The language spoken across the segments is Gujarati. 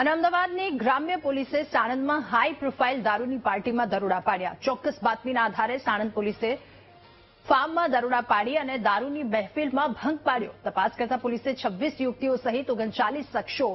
અને અમદાવાદની ગ્રામ્ય પોલીસે સાણંદમાં હાઈ પ્રોફાઇલ દારૂની પાર્ટીમાં દરોડા પાડ્યા. ચોક્કસ બાતમીના આધારે સાણંદ પોલીસે ફાર્મમાં દરોડા પાડી અને દારૂની મહેફિલમાં ભંગ પાડ્યો. તપાસ કરતા પોલીસે 26 યુવતીઓ સહિત 39 શખ્સો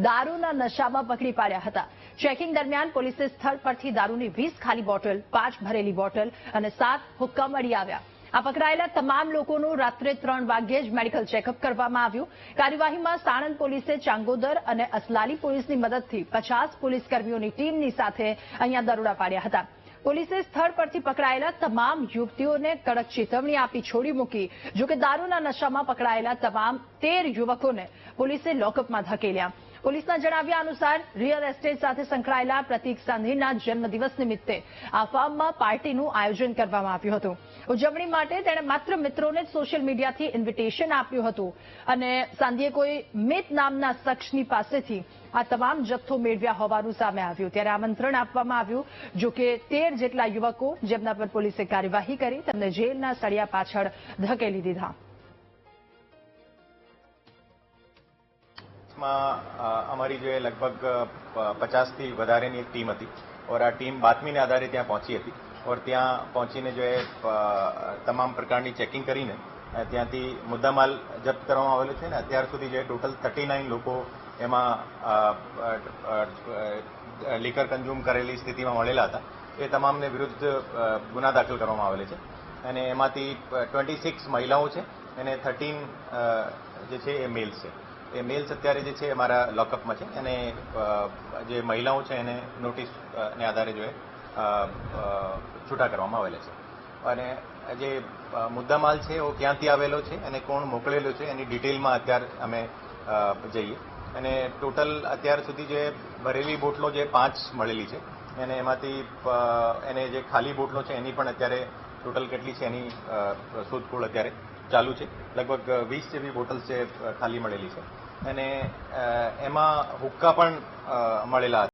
દારૂના નશામાં પકડી પાડ્યા હતા. ચેકિંગ દરમિયાન પોલીસે સ્થળ પરથી દારૂની 20 ખાલી બોટલ, 5 ભરેલી બોટલ અને 7 હુક્કા મળી આવ્યા. આ પકડાયેલા તમામ લોકોનું રાત્રે 3 વાગ્યે જ મેડિકલ ચેકઅપ કરવામાં આવ્યું. કાર્યવાહીમાં સાણંદ પોલીસે ચાંગોદર અને અસલાલી પોલીસની મદદથી 50 પોલીસકર્મીઓની ટીમની સાથે અહીંયા દરોડા પાડ્યા હતા. પોલીસે સ્થળ પરથી પકડાયેલા તમામ યુવતીઓને કડક ચેતવણી આપી છોડી મૂકી. જોકે દારૂના નશામાં પકડાયેલા તમામ 13 યુવકોને પોલીસે લોકઅપમાં ધકેલ્યા. પોલીસના જણાવ્યા અનુસાર રિયલ એસ્ટેટ સાથે સંકળાયેલા પ્રતીક સાંધીના જન્મદિવસ નિમિત્તે આ ફાર્મમાં પાર્ટીનું આયોજન કરવામાં આવ્યું હતું. ઉજવણી માટે તેણે માત્ર મિત્રોને જ સોશિયલ મીડિયાથી ઇન્વિટેશન આપ્યું હતું અને સાંધીએ કોઈ મિત નામના શખ્સની પાસેથી આ તમામ જથ્થો મેળવ્યા હોવાનું સામે આવ્યું. ત્યારે આમંત્રણ આપવામાં આવ્યું. જોકે 13 જેટલા યુવકો જેમના પર પોલીસે કાર્યવાહી કરી તેમને જેલના સળિયા પાછળ ધકેલી દીધા. हमारी जो है लगभग 50 થી વધારેની એક ટીમ હતી और આ ટીમ બાતમીને આધારે ત્યાં પહોંચી હતી और ત્યાં પહોંચીને જો है તમામ પ્રકારની ચેકિંગ કરીને ત્યાંથી મુદ્દામાલ જપ્ત કરવામાં આવેલો છે ને અત્યાર સુધી જે ટોટલ 39 લોકો એમાં લીકર કન્ઝ્યુમ કરેલી સ્થિતિમાં મળેલા હતા. એ તમામને વિરુદ્ધ ગુના દાખલ કરવામાં આવેલા છે અને એમાંથી 26 મહિલાઓ છે અને 13 જે છે એ મેલ્સ છે. એ મેલ્સ અત્યારે જે છે અમારા લોકઅપમાં છે અને જે મહિલાઓ છે એને નોટિસને આધારે જો છૂટા કરવામાં આવેલા છે. અને જે મુદ્દામાલ છે એ ક્યાંથી આવેલો છે અને કોણ મોકલેલો છે એની ડિટેલમાં અત્યારે અમે જઈએ અને ટોટલ અત્યાર સુધી જે ભરેલી બોટલો જે 5 મળેલી છે અને એમાંથી એને જે ખાલી બોટલો છે એની પણ અત્યારે ટોટલ કેટલી છે એની શોધખોળ અત્યારે ચાલુ છે. લગભગ 20 જેવી બોટલ્સ છે ખાલી મળેલી છે અને એમાં હુક્કા પણ મળેલા હતા.